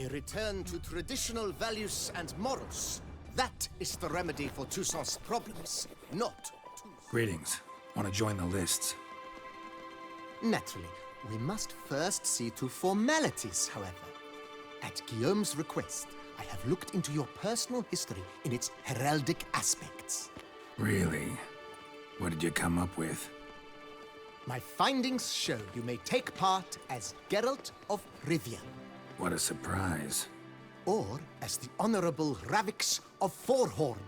A return to traditional values and morals. That is the remedy for Toussaint's problems, not... Greetings. Want to join the lists? Naturally. We must first see to formalities, however. At Guillaume's request, I have looked into your personal history in its heraldic aspects. Really? What did you come up with? My findings show you may take part as Geralt of Rivia. What a surprise. Or as the Honorable Ravix of Forhorn.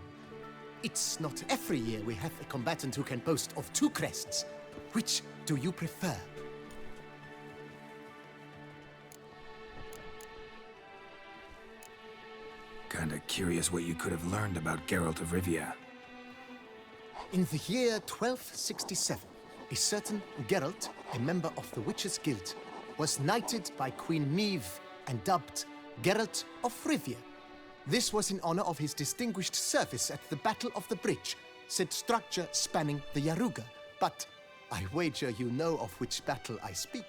It's not every year we have a combatant who can boast of 2 crests. Which do you prefer? Kinda curious what you could have learned about Geralt of Rivia. In the year 1267, a certain Geralt, a member of the Witches' Guild, was knighted by Queen Meve and dubbed Geralt of Rivia. This was in honor of his distinguished service at the Battle of the Bridge, said structure spanning the Yaruga. But I wager you know of which battle I speak.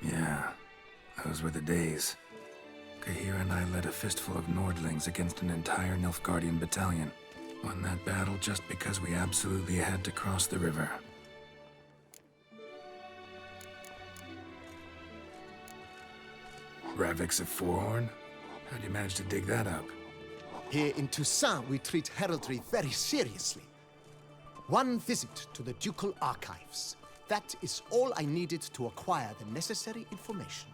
Yeah, those were the days. Kahir and I led a fistful of Nordlings against an entire Nilfgaardian battalion. Won that battle just because we absolutely had to cross the river. Ravix of Forhorn? How'd you manage to dig that up? Here in Toussaint, we treat heraldry very seriously. One visit to the Ducal Archives. That is all I needed to acquire the necessary information.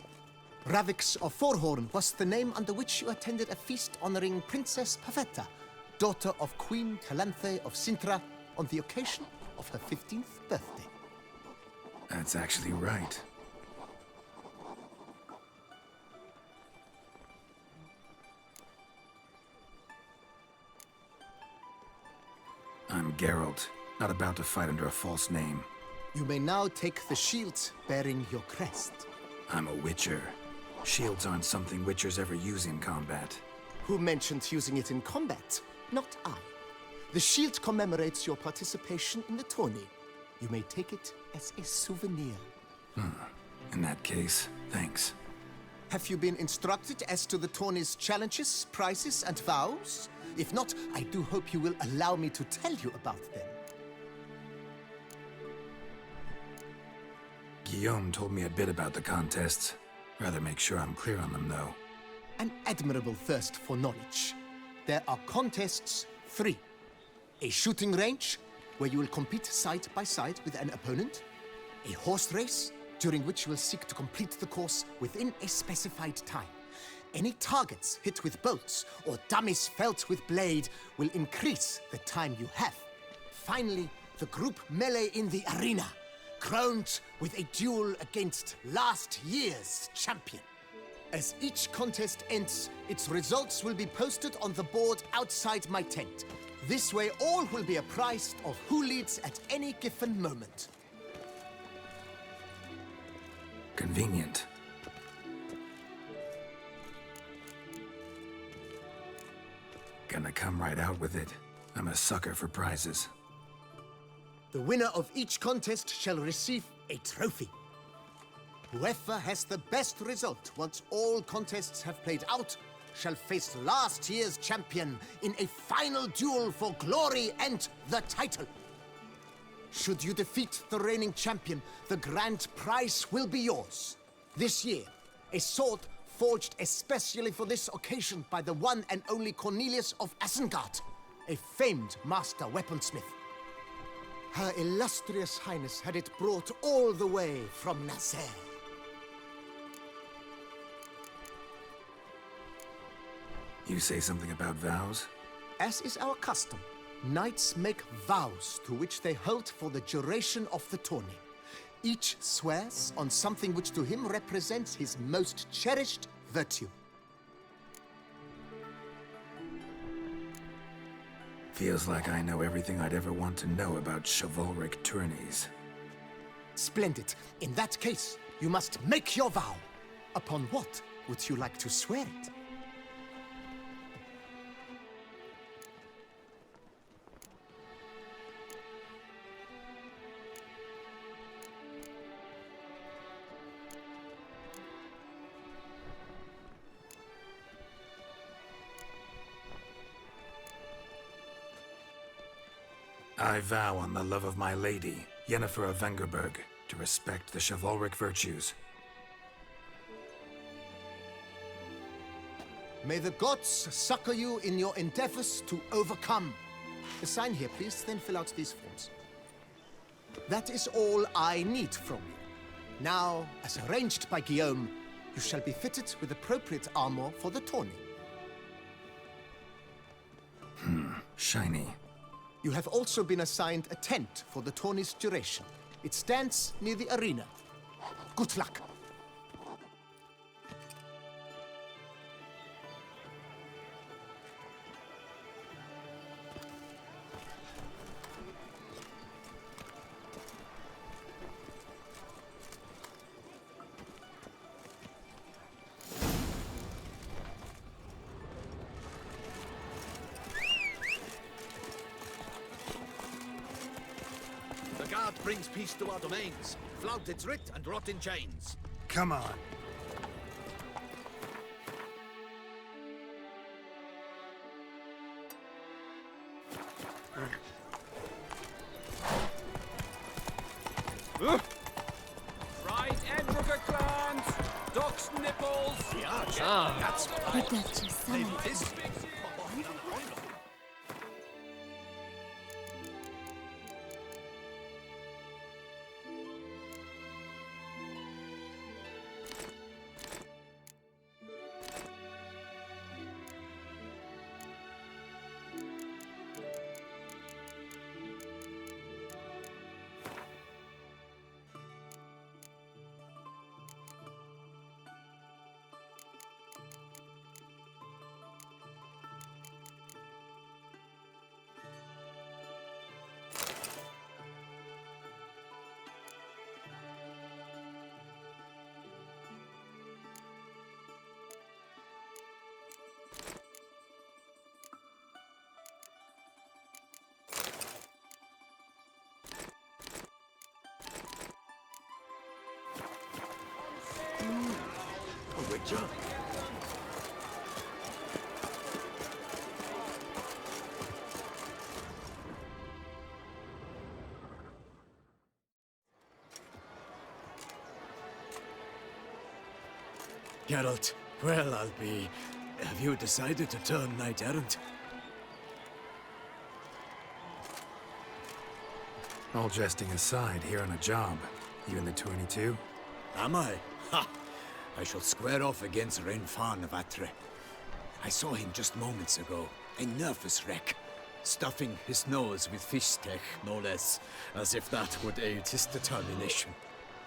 Ravix of Forhorn was the name under which you attended a feast honoring Princess Pavetta, daughter of Queen Calanthe of Sintra, on the occasion of her 15th birthday. That's actually right. I'm Geralt, not about to fight under a false name. You may now take the shield bearing your crest. I'm a Witcher. Shields aren't something Witchers ever use in combat. Who mentioned using it in combat? Not I. The shield commemorates your participation in the tourney. You may take it as a souvenir. In that case, thanks. Have you been instructed as to the tourney's challenges, prizes, and vows? If not, I do hope you will allow me to tell you about them. Guillaume told me a bit about the contests. Rather make sure I'm clear on them, though. An admirable thirst for knowledge. There are contests 3. A shooting range, where you will compete side by side with an opponent. A horse race, during which you will seek to complete the course within a specified time. Any targets hit with bolts or dummies felt with blade will increase the time you have. Finally, the group melee in the arena, crowned with a duel against last year's champion. As each contest ends, its results will be posted on the board outside my tent. This way all will be apprised of who leads at any given moment. Convenient. Gonna come right out with it. I'm a sucker for prizes. The winner of each contest shall receive a trophy. Whoever has the best result once all contests have played out shall face last year's champion in a final duel for glory and the title. Should you defeat the reigning champion, the grand prize will be yours. This year, a sword forged especially for this occasion by the one and only Cornelius of Isengard, a famed master weaponsmith. Her illustrious highness had it brought all the way from Nazaire. You say something about vows? As is our custom, knights make vows to which they hold for the duration of the tourney. Each swears on something which to him represents his most cherished virtue. Feels like I know everything I'd ever want to know about chivalric tourneys. Splendid. In that case, you must make your vow. Upon what would you like to swear it? I vow on the love of my lady, Yennefer of Vengerberg, to respect the chivalric virtues. May the gods succor you in your endeavors to overcome. Sign here, please, then fill out these forms. That is all I need from you. Now, as arranged by Guillaume, you shall be fitted with appropriate armor for the tourney. Shiny. You have also been assigned a tent for the tourney's duration. It stands near the arena. Good luck. The guard brings peace to our domains. Flout its writ and rot in chains. Come on. Right, Edrucker clans! Ducks nipples! Yeah, that's The Duchess summoned. this. A witcher? Geralt, well, I'll be... Have you decided to turn knight-errant? All jesting aside, here on a job. You in the 22? Am I? Ha! I shall square off against Renfan of Atre. I saw him just moments ago, a nervous wreck, stuffing his nose with fish steak, no less, as if that would aid his determination.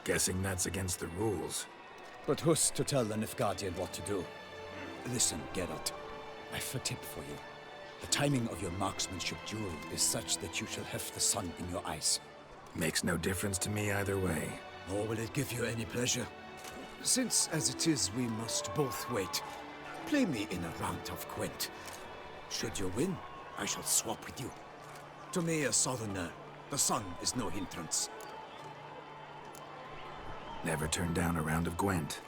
Guessing that's against the rules. But who's to tell the Nilfgaardian what to do? Listen, Geralt, I've a tip for you. The timing of your marksmanship duel is such that you shall have the sun in your eyes. Makes no difference to me either way. Nor will it give you any pleasure. Since, as it is, we must both wait, play me in a round of Gwent. Should you win, I shall swap with you. To me, a southerner, the sun is no hindrance. Never turn down a round of Gwent.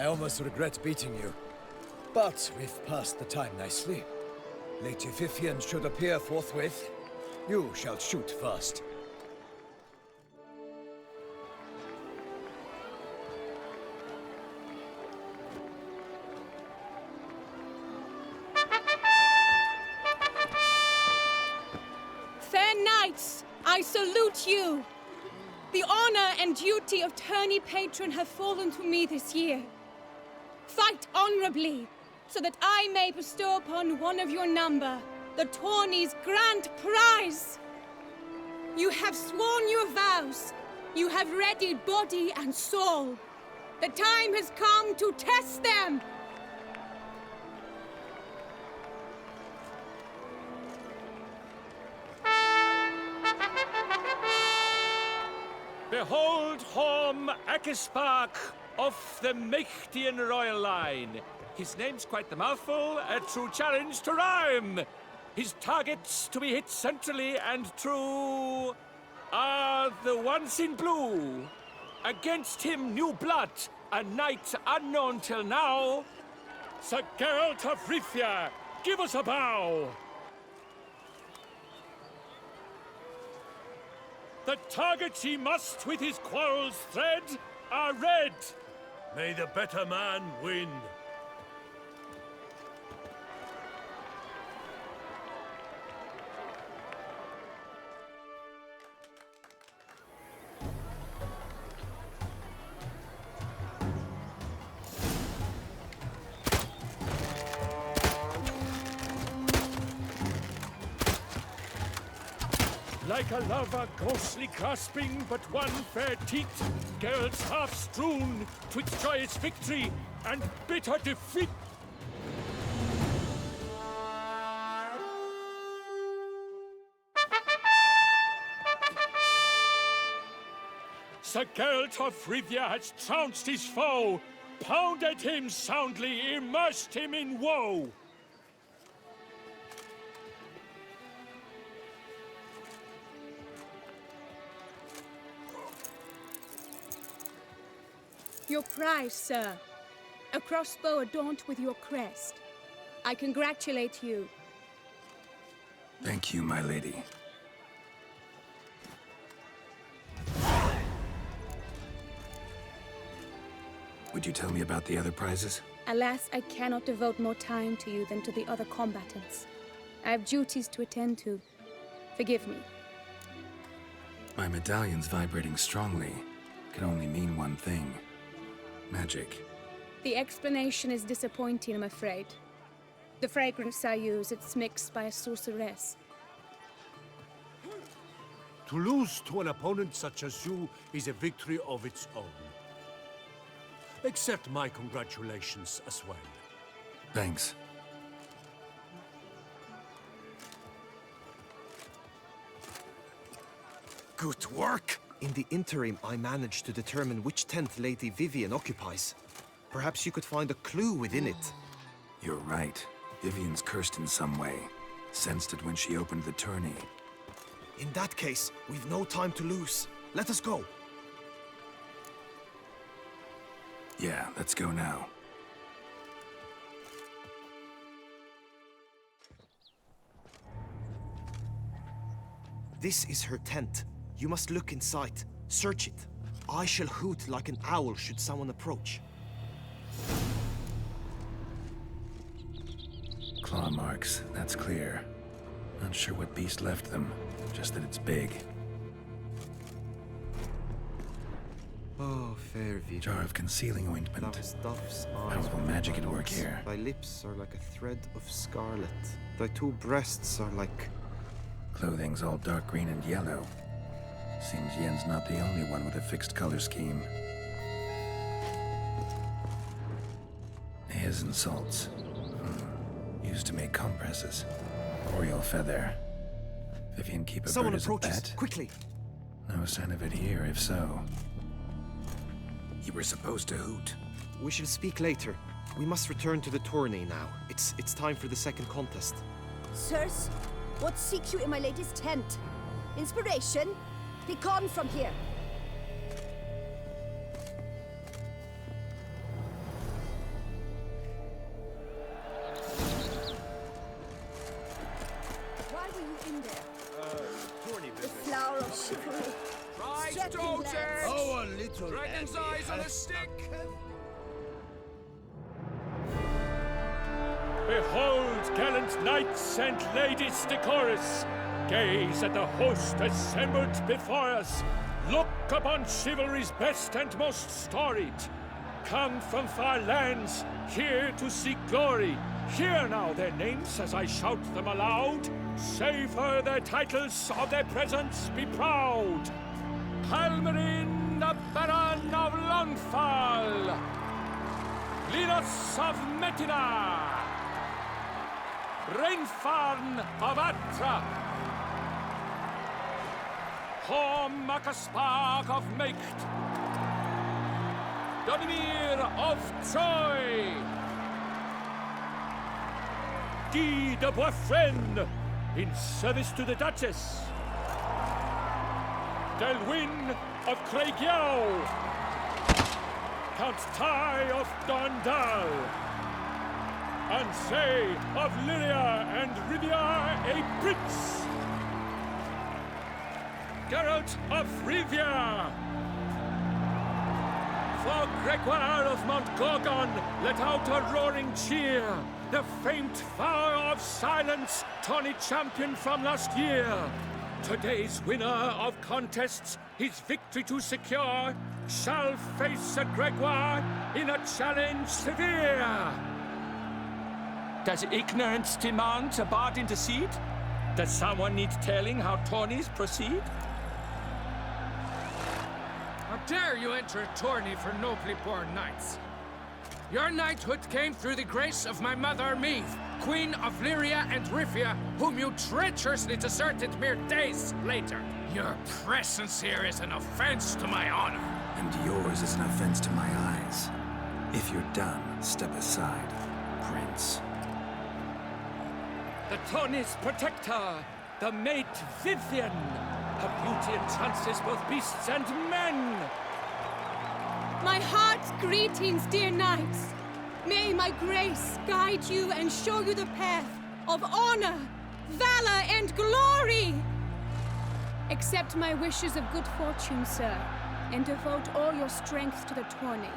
I almost regret beating you. But we've passed the time nicely. Lady Vivian should appear forthwith. You shall shoot first. Fair knights, I salute you. The honor and duty of tourney patron have fallen to me this year. Fight honorably, so that I may bestow upon one of your number the tourney's grand prize. You have sworn your vows. You have readied body and soul. The time has come to test them. Behold Horm Akispark of the Mechtian royal line. His name's quite the mouthful, a true challenge to rhyme. His targets to be hit centrally and true are the ones in blue. Against him new blood, a knight unknown till now. Sir Geralt of Rivia, give us a bow. The targets he must with his quarrels thread are red. May the better man win. Like a lover ghostly grasping but one fair teat, Geralt's half strewn twixt joyous victory and bitter defeat. Sir Geralt of Rivia has trounced his foe, pounded him soundly, immersed him in woe. Your prize, sir. A crossbow adorned with your crest. I congratulate you. Thank you, my lady. Would you tell me about the other prizes? Alas, I cannot devote more time to you than to the other combatants. I have duties to attend to. Forgive me. My medallion's vibrating strongly. Can only mean one thing. Magic. The explanation is disappointing, I'm afraid. The fragrance I use, it's mixed by a sorceress. To lose to an opponent such as you is a victory of its own. Accept my congratulations as well. Thanks. Good work! In the interim, I managed to determine which tent Lady Vivian occupies. Perhaps you could find a clue within it. You're right. Vivian's cursed in some way. Sensed it when she opened the tourney. In that case, we've no time to lose. Let us go. Yeah, let's go now. This is her tent. You must look inside. Search it. I shall hoot like an owl should someone approach. Claw marks, that's clear. Not sure what beast left them, just that it's big. Oh, fair Vivian. Jar of concealing ointment. Thy stuff's eyes Powerful are magic at work lions. here. Thy lips are like a thread of scarlet. Thy two breasts are like... Clothing's all dark green and yellow. Seems Yen's not the only one with a fixed color scheme. His and salts. Used to make compresses. Oriole feather. Vivian keep a Someone bird as approaches. a pet? Quickly! No sign of it here, if so. You were supposed to hoot. We shall speak later. We must return to the tourney now. It's time for the second contest. Sirs, what seek you in my lady's tent? Inspiration? Be gone from here! beautiful. Rise, Striking Doge! lads. Oh, a little Dragon's eyes on a stick! Behold, gallant knights and ladies decorous, gaze at the host assembled before us. Look upon chivalry's best and most storied. Come from far lands, here to seek glory. Hear now their names as I shout them aloud. Savor their titles, of their presence be proud. Halmarin, the Baron of Longfall. Linus of Metina. Rainfarn of Atra. Horm Akaspark of Meicht. Donimir of Troy. Guy de Boisfren, in service to the Duchess. Delwyn of Craigiau. Count Tai of Dondal. Ansay of Lyria and Rivia a prince. Geralt of Rivia. For Gregoire of Mount Gorgon, let out a roaring cheer. The famed vow of silence, tourney champion from last year. Today's winner of contests, his victory to secure, shall face Sir Gregoire in a challenge severe. Does ignorance demand a bard intercede? Does someone need telling how tourneys proceed? How dare you enter a tourney for nobly born knights? Your knighthood came through the grace of my mother Meve, Queen of Lyria and Rivia, whom you treacherously deserted mere days later. Your presence here is an offense to my honor. And yours is an offense to my eyes. If you're done, step aside, Prince. The tourney's protector, the maid Vivian. Her beauty entrances both beasts and men. My heart's greetings, dear knights. May my grace guide you and show you the path of honor, valor, and glory. Accept my wishes of good fortune, sir, and devote all your strength to the tourney,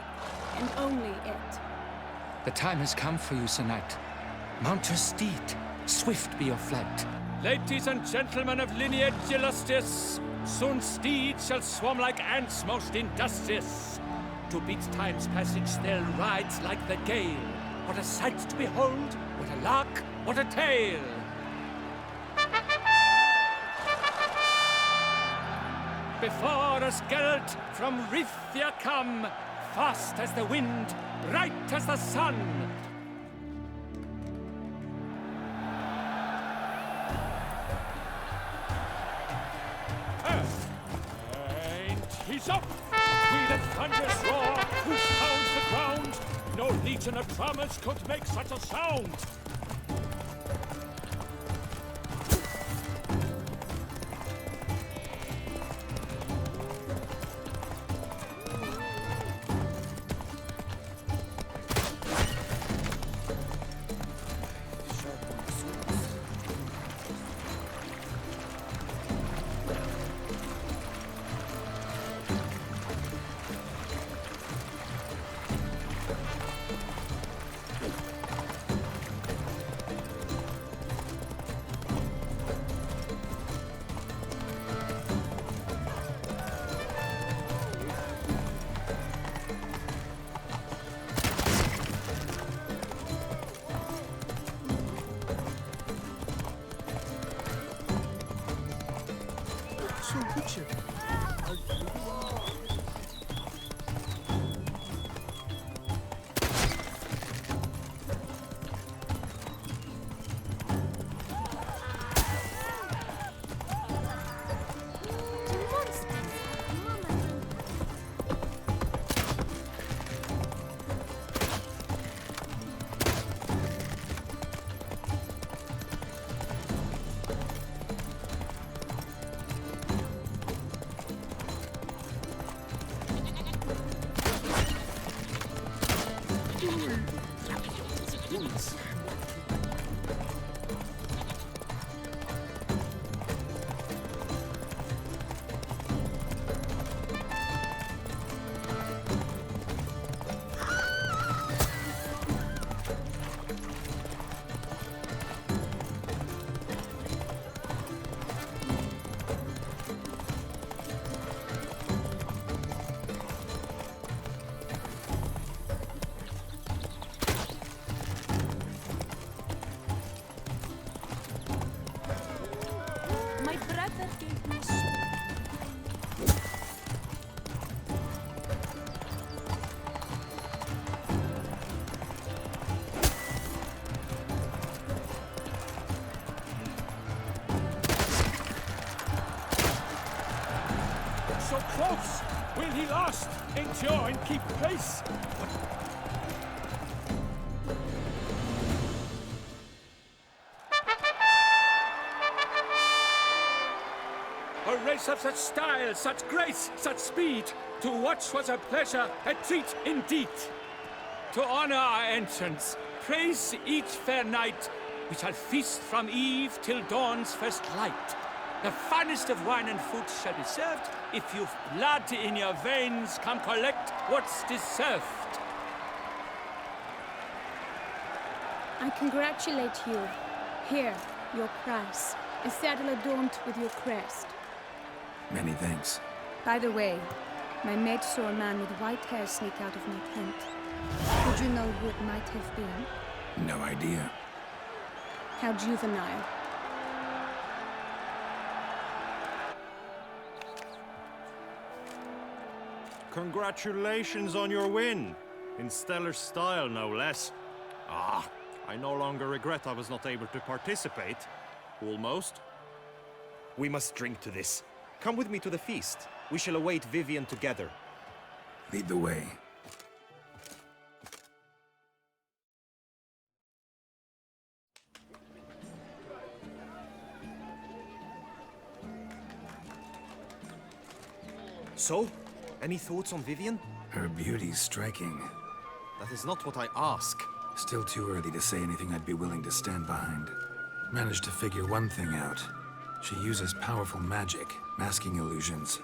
and only it. The time has come for you, Sir Knight. Mount your steed. Swift be your flight. Ladies and gentlemen of lineage illustrious, soon steeds shall swarm like ants most industrious. To beat time's passage, they'll ride like the gale. What a sight to behold! What a lark! What a tale! Before us, Geralt, from Rithia come, fast as the wind, bright as the sun. And he's up! With a thunderous roar, who sounds the ground. No legion of drummers could make such a sound. he lost. Endure and keep pace. A race of such style, such grace, such speed. To watch was a pleasure, a treat indeed. To honor our entrance, praise each fair knight, we shall feast from eve till dawn's first light. The finest of wine and food shall be served. If you've blood in your veins, come collect what's deserved. I congratulate you. Here, your prize. A saddle adorned with your crest. Many thanks. By the way, my maid saw a man with white hair sneak out of my tent. Would you know who it might have been? No idea. How juvenile. Congratulations on your win. In stellar style, no less. Ah, I no longer regret I was not able to participate. Almost. We must drink to this. Come with me to the feast. We shall await Vivian together. Lead the way. So, any thoughts on Vivian? Her beauty's striking. That is not what I ask. Still too early to say anything I'd be willing to stand behind. Managed to figure one thing out. She uses powerful magic, masking illusions.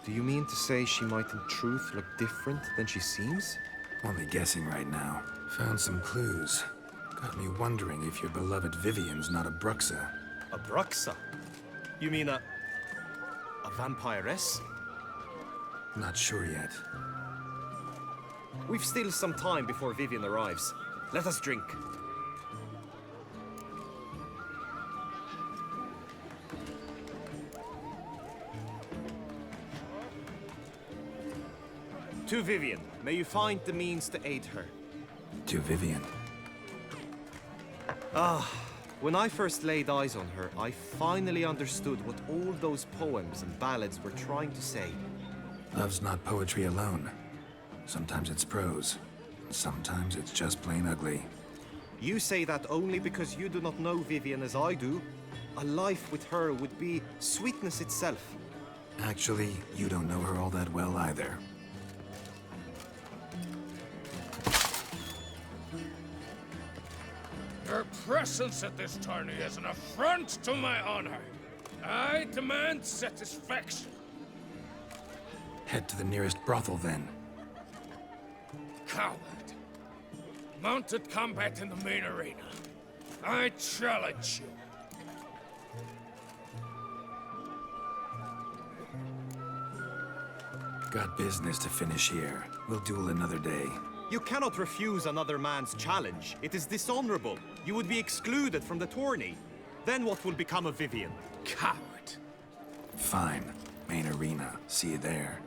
Do you mean to say she might in truth look different than she seems? Only guessing right now. Found some clues. Got me wondering if your beloved Vivian's not a Bruxa. A Bruxa? You mean a vampiress? Not sure yet. We've still some time before Vivian arrives. Let us drink. To Vivian, may you find the means to aid her. To Vivian. When I first laid eyes on her, I finally understood what all those poems and ballads were trying to say. Love's not poetry alone. Sometimes it's prose. Sometimes it's just plain ugly. You say that only because you do not know Vivian as I do. A life with her would be sweetness itself. Actually, you don't know her all that well either. Your presence at this tourney is an affront to my honor. I demand satisfaction. Head to the nearest brothel, then. Coward. Mounted combat in the main arena. I challenge you. Got business to finish here. We'll duel another day. You cannot refuse another man's challenge. It is dishonorable. You would be excluded from the tourney. Then what will become of Vivian? Coward. Fine. Main arena. See you there.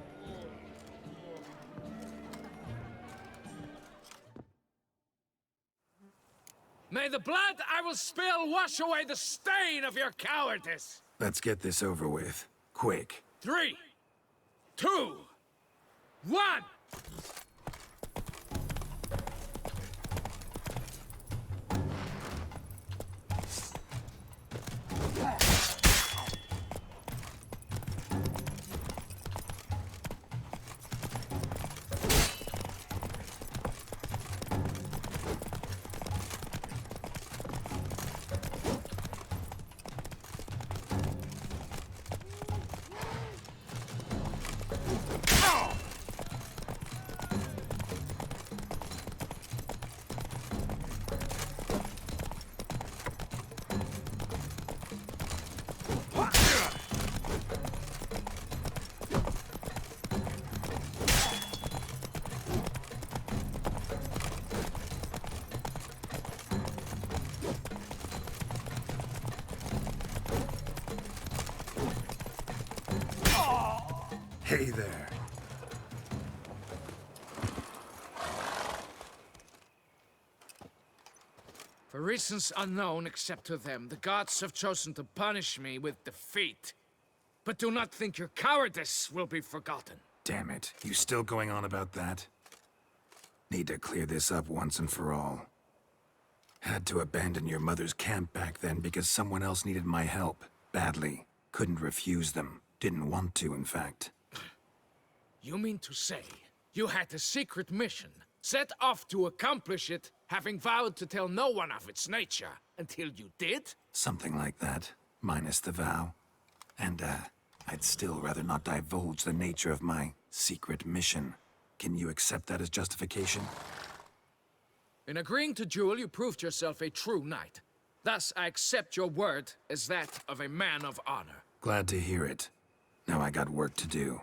May the blood I will spill wash away the stain of your cowardice. Let's get this over with. Quick. 3, 2, 1! Hey there. For reasons unknown except to them, the gods have chosen to punish me with defeat. But do not think your cowardice will be forgotten. Damn it. You still going on about that? Need to clear this up once and for all. Had to abandon your mother's camp back then because someone else needed my help. Badly. Couldn't refuse them. Didn't want to, in fact. You mean to say you had a secret mission, set off to accomplish it, having vowed to tell no one of its nature, until you did? Something like that. Minus the vow. And, I'd still rather not divulge the nature of my secret mission. Can you accept that as justification? In agreeing to duel, you proved yourself a true knight. Thus, I accept your word as that of a man of honor. Glad to hear it. Now I got work to do.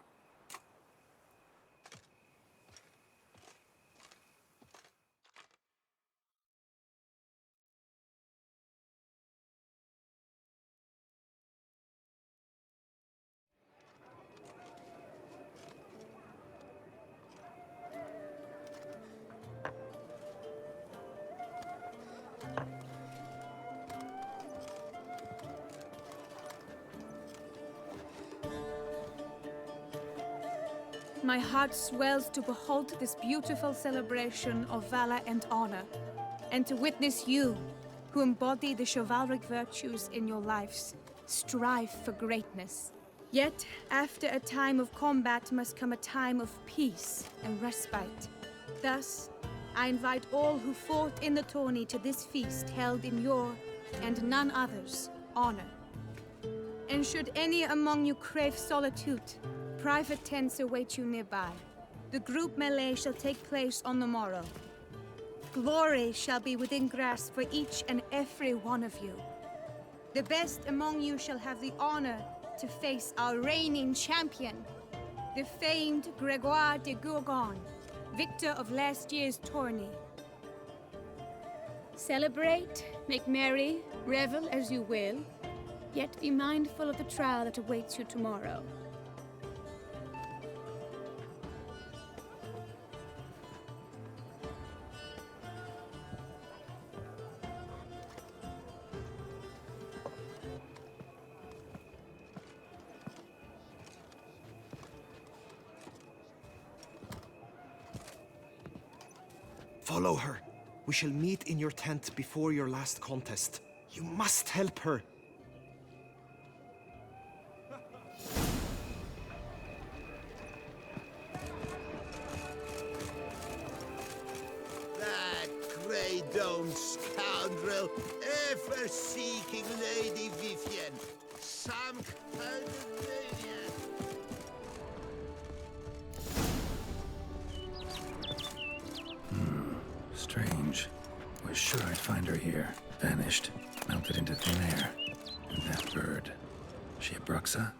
My heart swells to behold this beautiful celebration of valor and honor, and to witness you, who embody the chivalric virtues in your lives, strive for greatness. Yet, after a time of combat must come a time of peace and respite. Thus, I invite all who fought in the tourney to this feast held in your, and none other's, honor. And should any among you crave solitude, private tents await you nearby. The group melee shall take place on the morrow. Glory shall be within grasp for each and every one of you. The best among you shall have the honor to face our reigning champion, the famed Gregoire de Gourgon, victor of last year's tourney. Celebrate, make merry, revel as you will, yet be mindful of the trial that awaits you tomorrow. Follow her. We shall meet in your tent before your last contest. You must help her. That grey-domed scoundrel, ever seeking Lady Vivienne. Some kind of maniac. Strange. Was sure I'd find her here. Vanished. Melted into thin air. And that bird. She a Bruxa?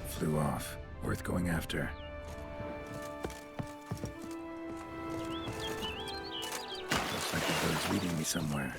Flew off. Worth going after. Looks like the bird's leading me somewhere.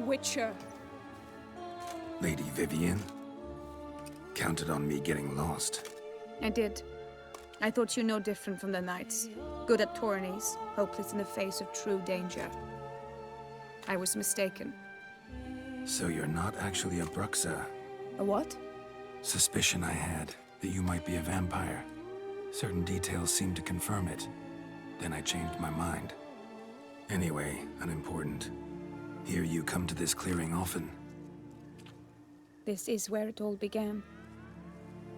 Witcher. Lady Vivian? Counted on me getting lost. I did. I thought you no different from the knights. Good at tourneys, hopeless in the face of true danger. I was mistaken. So you're not actually a Bruxa? A what? Suspicion I had, that you might be a vampire. Certain details seemed to confirm it. Then I changed my mind. Anyway, unimportant. Here you come to this clearing often. This is where it all began.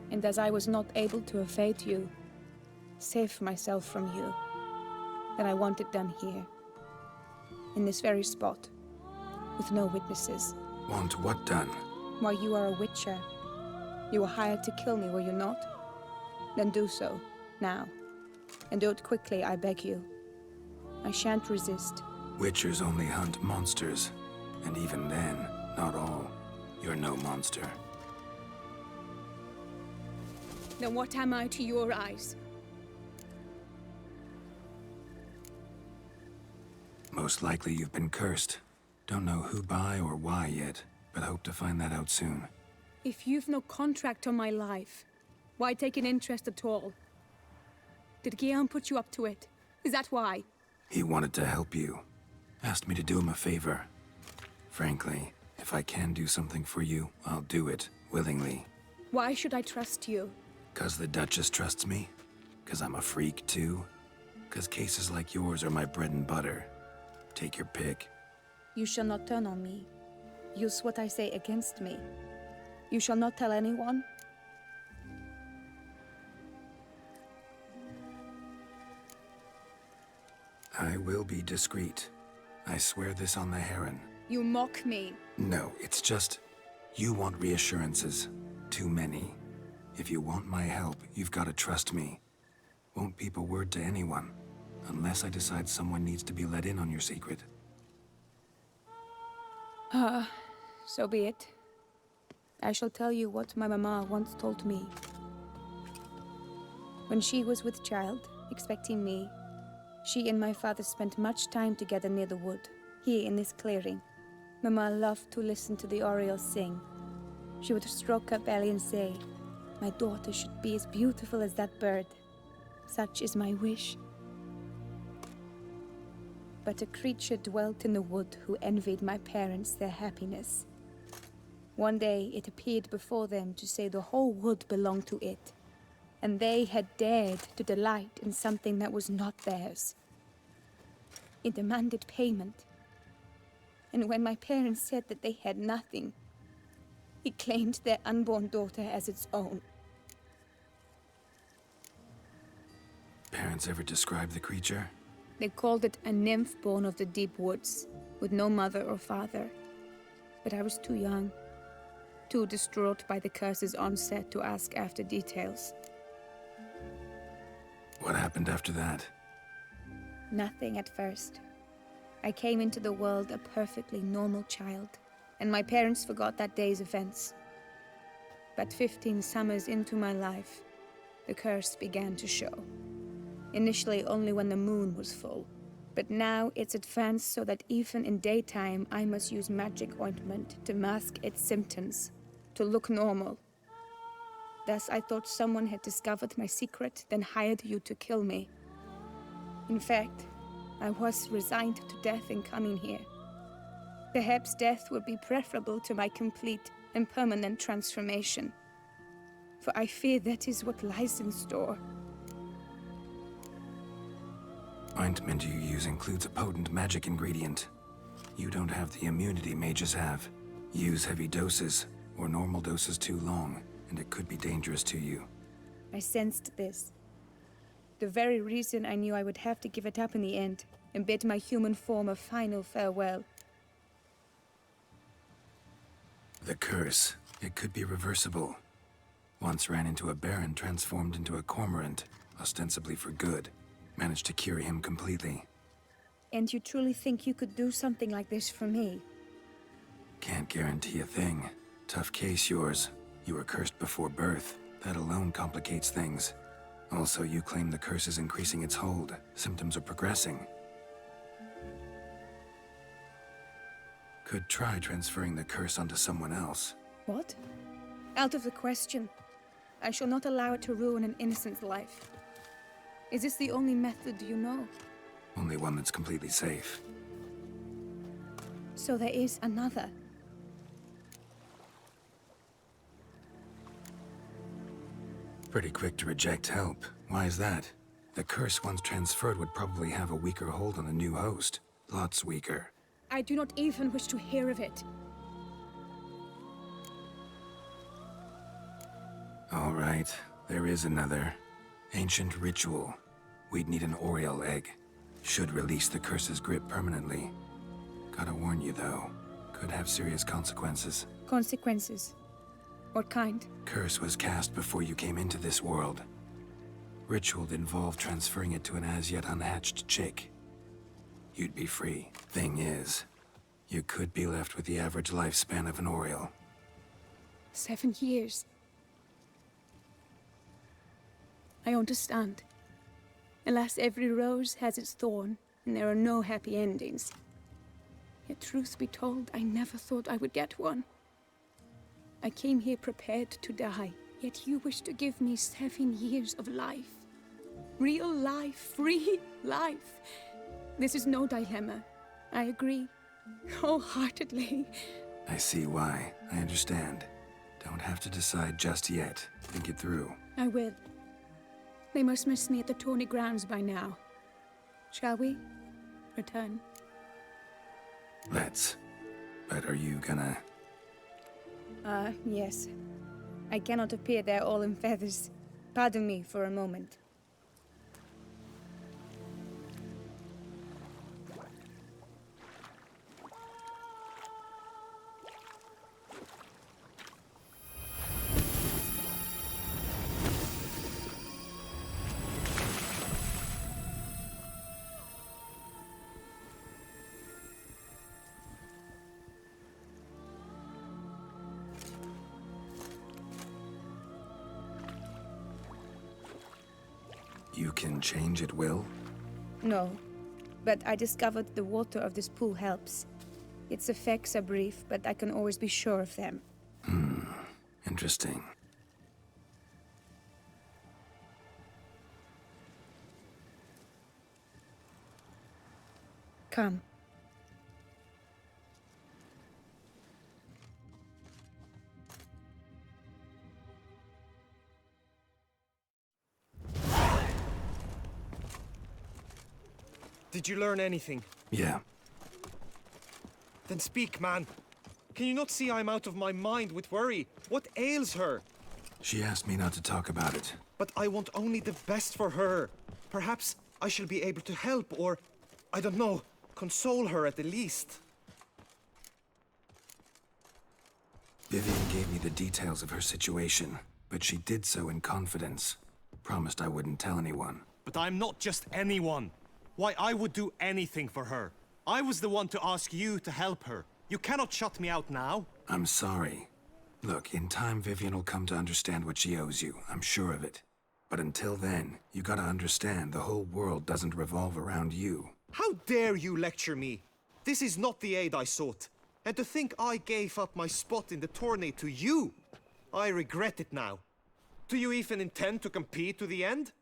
And as I was not able to evade you, save myself from you, then I want it done here. In this very spot. With no witnesses. Want what done? Why, you are a Witcher. You were hired to kill me, were you not? Then do so, now. And do it quickly, I beg you. I shan't resist. Witchers only hunt monsters. And even then, not all. You're no monster. Then what am I to your eyes? Most likely you've been cursed. Don't know who by or why yet, but hope to find that out soon. If you've no contract on my life, why take an interest at all? Did Guillaume put you up to it? Is that why? He wanted to help you. Asked me to do him a favor. Frankly, if I can do something for you, I'll do it, willingly. Why should I trust you? 'Cause the Duchess trusts me? 'Cause I'm a freak, too? 'Cause cases like yours are my bread and butter. Take your pick. You shall not turn on me. Use what I say against me. You shall not tell anyone? I will be discreet. I swear this on the Heron. You mock me. No, it's just... You want reassurances. Too many. If you want my help, you've got to trust me. Won't peep a word to anyone. Unless I decide someone needs to be let in on your secret. So be it. I shall tell you what my mama once told me. When she was with child, expecting me, she and my father spent much time together near the wood, here in this clearing. Mama loved to listen to the orioles sing. She would stroke her belly and say, "My daughter should be as beautiful as that bird. Such is my wish." But a creature dwelt in the wood who envied my parents their happiness. One day it appeared before them to say the whole wood belonged to it, and they had dared to delight in something that was not theirs. It demanded payment, and when my parents said that they had nothing, it claimed their unborn daughter as its own. Parents ever describe the creature? They called it a nymph born of the deep woods, with no mother or father. But I was too young, too distraught by the curse's onset to ask after details. What happened after that? Nothing at first. I came into the world a perfectly normal child, and my parents forgot that day's events. But 15 summers into my life, the curse began to show. Initially only when the moon was full, but now it's advanced so that even in daytime I must use magic ointment to mask its symptoms, to look normal. Thus I thought someone had discovered my secret, then hired you to kill me. In fact, I was resigned to death in coming here. Perhaps death would be preferable to my complete and permanent transformation, for I fear that is what lies in store. Ointment you use includes a potent magic ingredient. You don't have the immunity mages have. Use heavy doses, or normal doses too long, and it could be dangerous to you. I sensed this. The very reason I knew I would have to give it up in the end, and bid my human form a final farewell. The curse, it could be reversible. Once ran into a baron transformed into a cormorant, ostensibly for good. Managed to cure him completely. And you truly think you could do something like this for me? Can't guarantee a thing. Tough case, yours. You were cursed before birth. That alone complicates things. Also, you claim the curse is increasing its hold. Symptoms are progressing. Could try transferring the curse onto someone else. What? Out of the question. I shall not allow it to ruin an innocent's life. Is this the only method you know? Only one that's completely safe. So there is another. Pretty quick to reject help. Why is that? The curse once transferred would probably have a weaker hold on the new host. Lots weaker. I do not even wish to hear of it. All right, there is another. Ancient ritual. We'd need an Oriole egg. Should release the curse's grip permanently. Gotta warn you though, could have serious consequences. Consequences? What kind? Curse was cast before you came into this world. Ritual involved transferring it to an as-yet unhatched chick. You'd be free. Thing is, you could be left with the average lifespan of an Oriole. 7 years. I understand. Alas, every rose has its thorn, and there are no happy endings. Yet truth be told, I never thought I would get one. I came here prepared to die, yet you wish to give me 7 years of life. Real life, free life. This is no dilemma. I agree, wholeheartedly. I see why. I understand. Don't have to decide just yet. Think it through. I will. They must miss me at the tourney grounds by now. Shall we return? Let's. But are you gonna... Yes. I cannot appear there all in feathers. Pardon me for a moment. You can change at will? No, but I discovered the water of this pool helps. Its effects are brief, but I can always be sure of them. Interesting. Come. Did you learn anything? Yeah. Then speak, man. Can you not see I'm out of my mind with worry? What ails her? She asked me not to talk about it. But I want only the best for her. Perhaps I shall be able to help or, I don't know, console her at the least. Vivian gave me the details of her situation, but she did so in confidence. Promised I wouldn't tell anyone. But I'm not just anyone. Why, I would do anything for her. I was the one to ask you to help her. You cannot shut me out now. I'm sorry. Look, in time Vivian will come to understand what she owes you. I'm sure of it. But until then, you gotta understand the whole world doesn't revolve around you. How dare you lecture me? This is not the aid I sought. And to think I gave up my spot in the tourney to you. I regret it now. Do you even intend to compete to the end?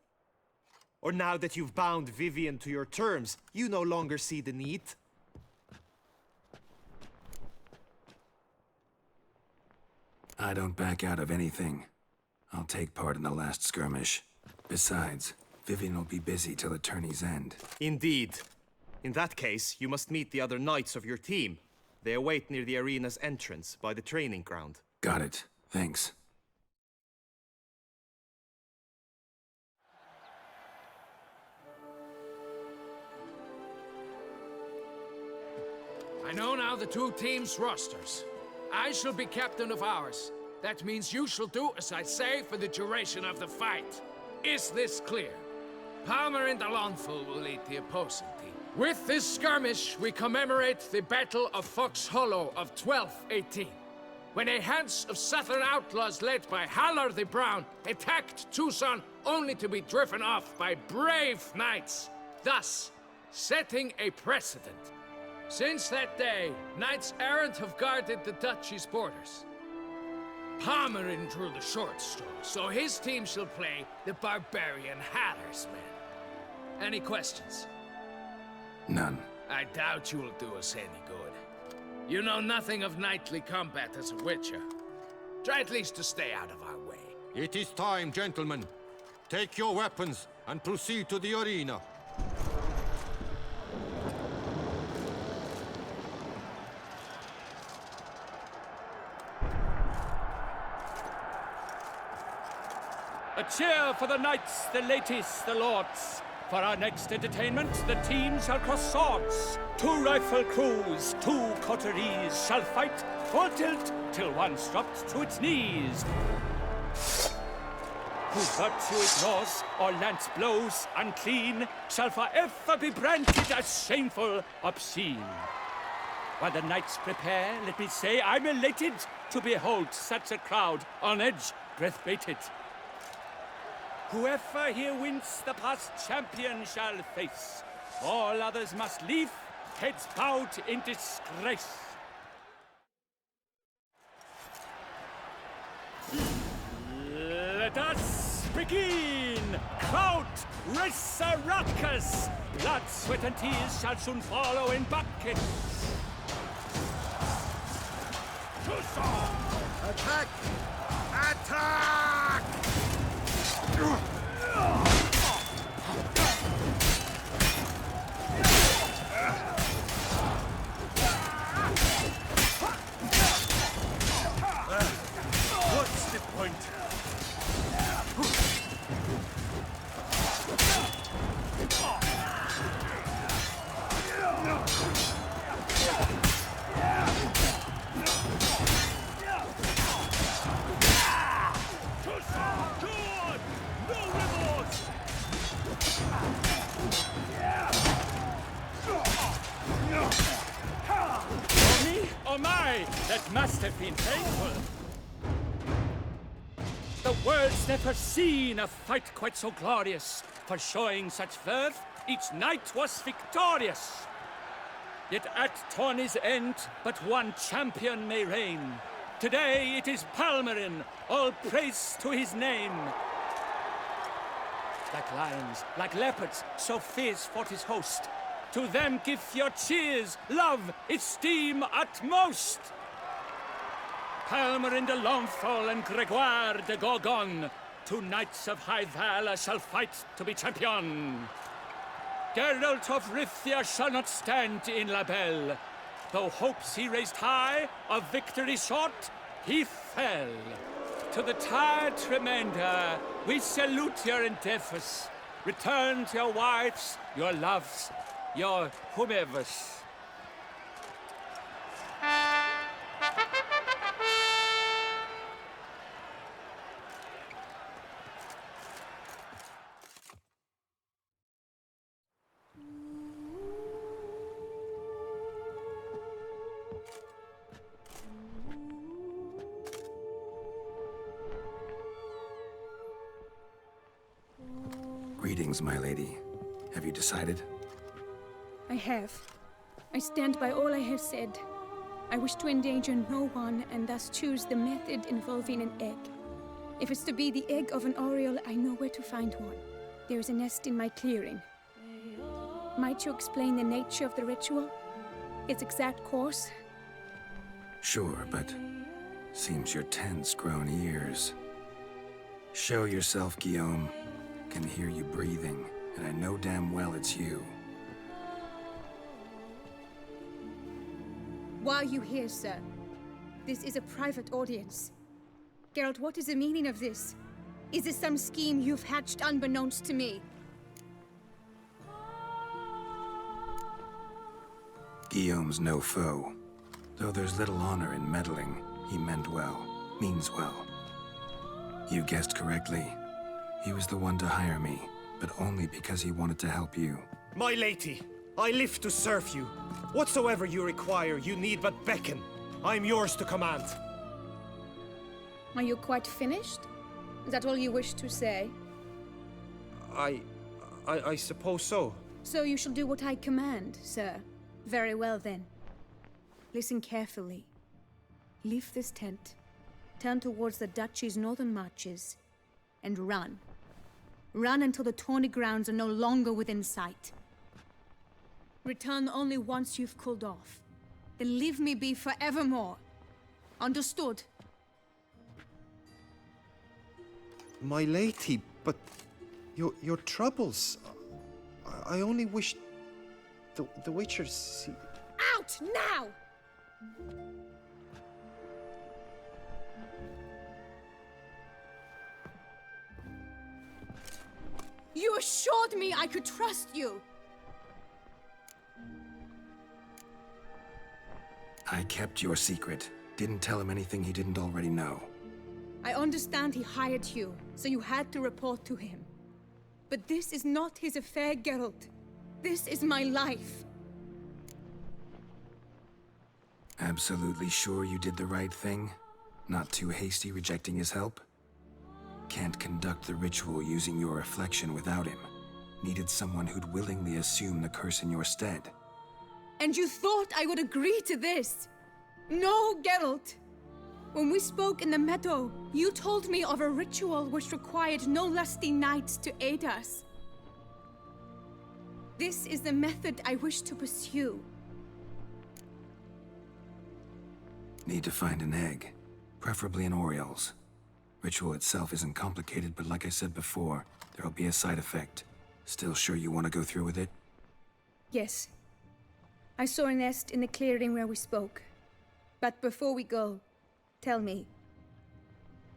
Or now that you've bound Vivian to your terms, you no longer see the need? I don't back out of anything. I'll take part in the last skirmish. Besides, Vivian will be busy till the tourney's end. Indeed. In that case, you must meet the other knights of your team. They await near the arena's entrance, by the training ground. Got it. Thanks. I know now the two teams' rosters. I shall be captain of ours. That means you shall do as I say for the duration of the fight. Is this clear? Palmer and Alonful will lead the opposing team. With this skirmish, we commemorate the Battle of Fox Hollow of 1218, when a Hans of Southern outlaws led by Halar the Brown attacked Tucson only to be driven off by brave knights, thus setting a precedent. Since that day, knights errant have guarded the duchy's borders. Palmerin drew the short straw, so his team shall play the barbarian Hatter's men. Any questions? None. I doubt you'll do us any good. You know nothing of knightly combat as a witcher. Try at least to stay out of our way. It is time, gentlemen. Take your weapons and proceed to the arena. A cheer for the knights, the ladies, the lords. For our next entertainment, the teams shall cross swords. 2 rifle crews, 2 coteries shall fight full tilt till one's dropped to its knees. Who virtue ignores or lance blows unclean shall forever be branded as shameful, obscene. While the knights prepare, let me say I'm elated to behold such a crowd on edge, breath baited. Whoever here wins the past champion shall face. All others must leave, heads bowed in disgrace. Let us begin! Crowd, race a ruckus! Blood, sweat and tears shall soon follow in buckets. Attack! Attack! What's the point? Oh my, that must have been painful. The world's never seen a fight quite so glorious. For showing such verve, each knight was victorious. Yet at tourney's end, but one champion may reign. Today it is Palmerin, all praise to his name. Like lions, like leopards, so fierce fought his host. To them give your cheers, love, esteem utmost. Palmerin de Longfall and Gregoire de Gorgon, 2 knights of high valor shall fight to be champion. Geralt of Rivia shall not stand in La Belle. Though hopes he raised high, of victory short, he fell. To the tired remainder, we salute your endeavors. Return to your wives, your loves, your whomevers. Greetings, my lady. Have you decided? I have. I stand by all I have said. I wish to endanger no one and thus choose the method involving an egg. If it's to be the egg of an oriole, I know where to find one. There is a nest in my clearing. Might you explain the nature of the ritual? Its exact course? Sure, but seems you're tense, grown ears. Show yourself, Guillaume. Can hear you breathing, and I know damn well it's you. Why are you here, sir? This is a private audience. Geralt, what is the meaning of this? Is this some scheme you've hatched unbeknownst to me? Guillaume's no foe. Though there's little honor in meddling, he meant well, means well. You guessed correctly. He was the one to hire me, but only because he wanted to help you. My lady, I live to serve you. Whatsoever you require, you need but beckon. I'm yours to command. Are you quite finished? Is that all you wish to say? I suppose so. So you shall do what I command, sir. Very well then. Listen carefully. Leave this tent, turn towards the duchy's northern marches, and run. Run until the tourney grounds are no longer within sight. Return only once you've cooled off. Then leave me be forevermore. Understood? My lady, but your troubles. I only wish the Witchers see. Out now! You assured me I could trust you! I kept your secret. Didn't tell him anything he didn't already know. I understand he hired you, so you had to report to him. But this is not his affair, Geralt. This is my life. Absolutely sure you did the right thing? Not too hasty rejecting his help? Can't conduct the ritual using your reflection without him. Needed someone who'd willingly assume the curse in your stead. And you thought I would agree to this? No, Geralt! When we spoke in the meadow, you told me of a ritual which required no lusty knights to aid us. This is the method I wish to pursue. Need to find an egg, preferably an Oriole's. Ritual itself isn't complicated, but like I said before, there'll be a side effect. Still sure you want to go through with it? Yes. I saw a nest in the clearing where we spoke. But before we go, tell me,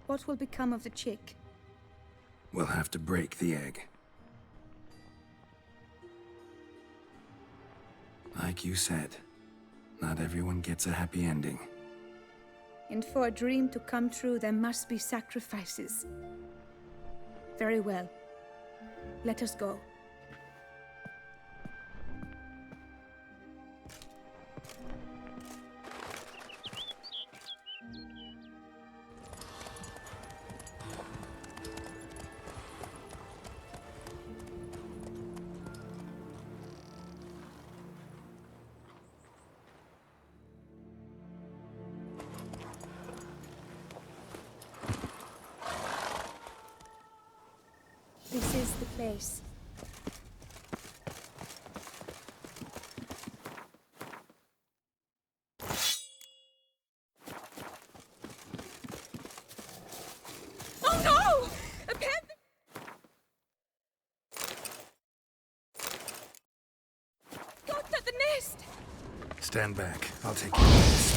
what will become of the chick? We'll have to break the egg. Like you said, not everyone gets a happy ending. And for a dream to come true, there must be sacrifices. Very well. Let us go. This is the place. Oh no! A panther! Got at the nest! Stand back. I'll take care of this.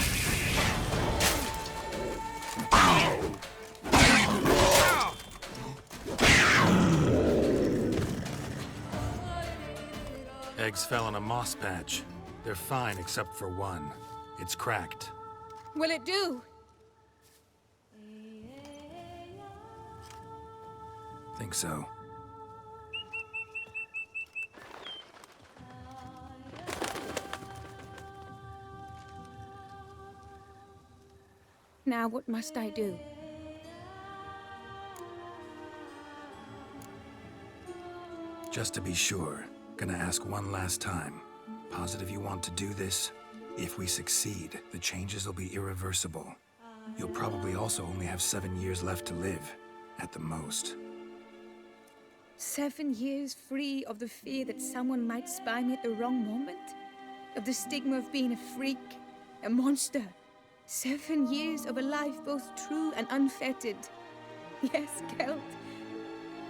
Eggs fell on a moss patch. They're fine except for one. It's cracked. Will it do? Think so. Now what must I do? Just to be sure, gonna ask one last time. Positive you want to do this? If we succeed, the changes will be irreversible. You'll probably also only have 7 years left to live, at the most. 7 years free of the fear that someone might spy me at the wrong moment? Of the stigma of being a freak, a monster? 7 years of a life both true and unfettered. Yes, Geralt.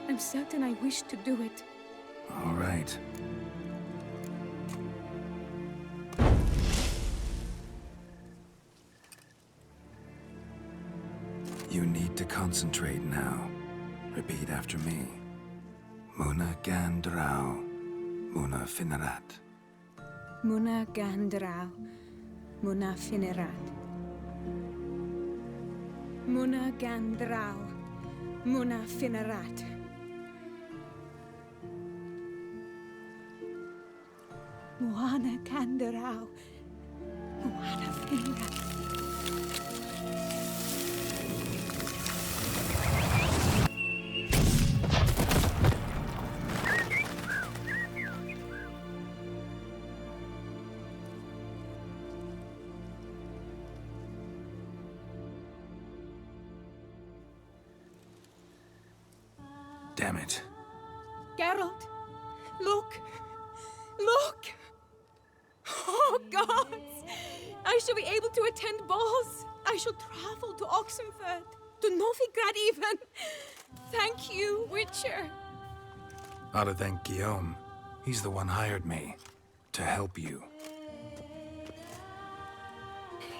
I'm certain I wish to do it. All right. You need to concentrate now. Repeat after me. Muna Gandrau, Muna Finerat. Muna Gandrau, Muna Finerat. Muna Gandrau, Muna Finerat. Muana Gandrau, Muana Finerat. Damn it. Geralt, look! Look! Oh, gods! I shall be able to attend balls. I shall travel to Oxenfurt, to Novigrad even. Thank you, Witcher. Ought to thank Guillaume. He's the one hired me to help you.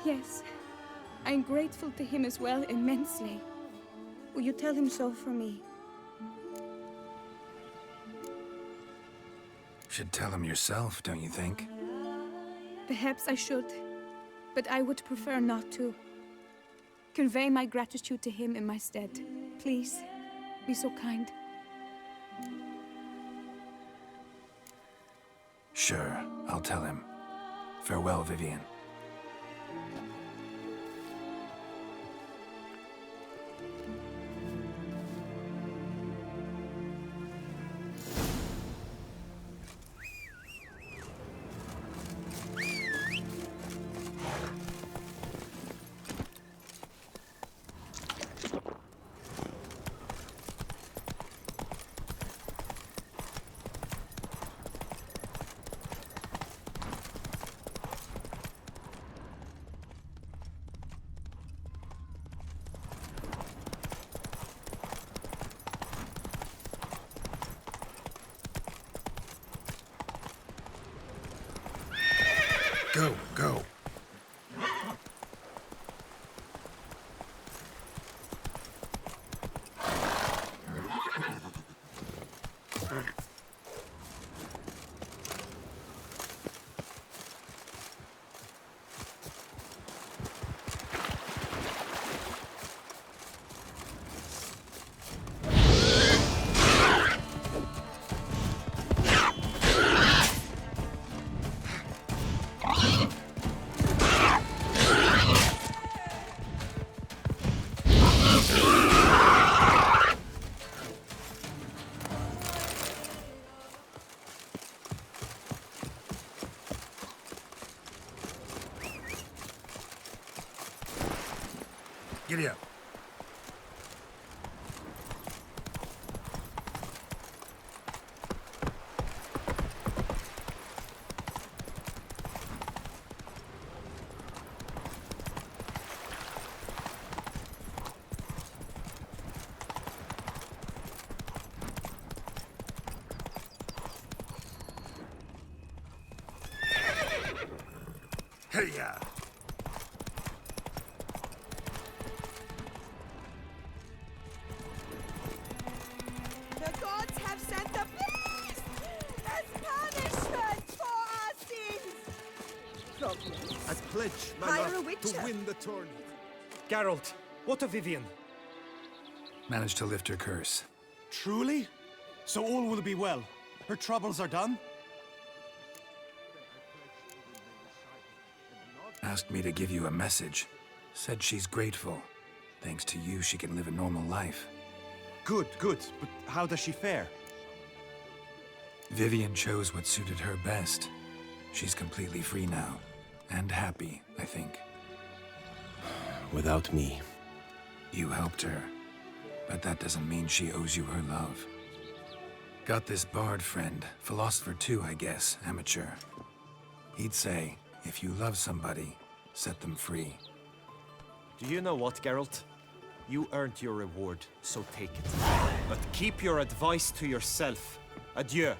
Yes, I'm grateful to him as well, immensely. Will you tell him so for me? Should tell him yourself, don't you think? Perhaps I should, but I would prefer not to. Convey my gratitude to him in my stead. Please, be so kind. Sure, I'll tell him. Farewell, Vivian. Go, go. Giddy up. Hey-ya! The gods have sent a beast as punishment for our sins! As pledge, my Hire a love, witcher. to win the tourney. Geralt, what of Vivian? Managed to lift her curse. Truly? So all will be well. Her troubles are done? Asked me to give you a message. Said she's grateful. Thanks to you, she can live a normal life. Good, good. But how does she fare? Vivian chose what suited her best. She's completely free now. And happy, I think. Without me. You helped her. But that doesn't mean she owes you her love. Got this bard friend. Philosopher too, I guess. Amateur. He'd say, if you love somebody, set them free. Do you know what, Geralt? You earned your reward, so take it. But keep your advice to yourself. Adieu.